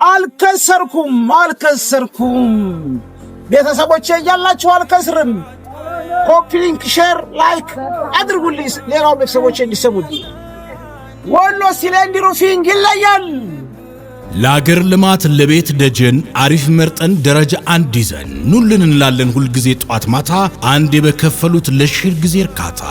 አልከሰርኩም። ቤተሰቦቼ እያላችሁ አልከስርም። ኮፒ ሊንክ፣ ሼር፣ ላይክ አድርጉልኝ። ሌላው ቤተሰቦቼ እንዲሰሙልኝ። ወሎ ስቲል ኤንድ ሩፊንግ ይለያል። ለአገር ልማት ለቤት ደጀን አሪፍ መርጠን ደረጃ አንድ ይዘን ኑልን እንላለን ሁልጊዜ ጧት ማታ አንዴ በከፈሉት ለሺር ጊዜ እርካታ።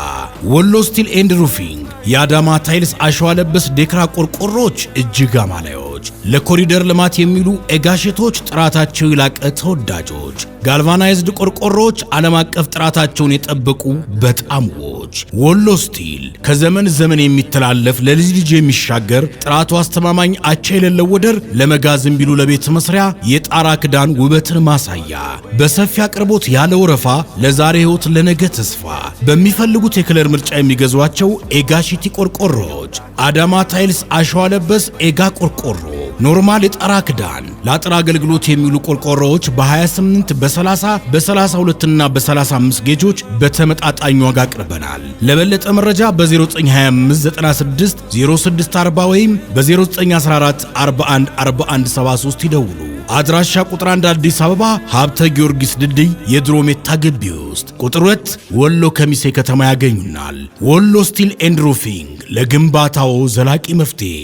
ወሎ ስቲል ኤንድ ሩፊንግ የአዳማ ታይልስ አሸዋ ለበስ ዴክራ ቆርቆሮች እጅግ አማላዮች፣ ለኮሪደር ልማት የሚሉ ኤጋሽቶች ጥራታቸው ይላቀ ተወዳጆች፣ ጋልቫናይዝድ ቆርቆሮች ዓለም አቀፍ ጥራታቸውን የጠበቁ በጣም ውድ። ወሎ ስቲል ከዘመን ዘመን የሚተላለፍ ለልጅ ልጅ የሚሻገር ጥራቱ አስተማማኝ አቻ የሌለው ወደር ለመጋዘን ቢሉ ለቤት መስሪያ የጣራ ክዳን ውበትን ማሳያ በሰፊ አቅርቦት ያለ ወረፋ ለዛሬ ህይወት ለነገ ተስፋ በሚፈልጉት የከለር ምርጫ የሚገዟቸው ኤጋሺቲ ቆርቆሮች አዳማ ታይልስ አሸዋ ለበስ ኤጋ ቆርቆሮ ኖርማል የጣራ ክዳን ለአጥር አገልግሎት የሚውሉ ቆርቆሮዎች በ28 በ30 በ32 እና በ35 ጌጆች በተመጣጣኝ ዋጋ አቅርበናል። ለበለጠ መረጃ በ0925960640 ወይም በ0914414173 ይደውሉ። አድራሻ ቁጥር 1 አዲስ አበባ ሀብተ ጊዮርጊስ ድልድይ የድሮ ሜታ ግቢ ውስጥ፣ ቁጥር 2 ወሎ ከሚሴ ከተማ ያገኙናል። ወሎ ስቲል ኤንድ ሩፊንግ ለግንባታው ዘላቂ መፍትሄ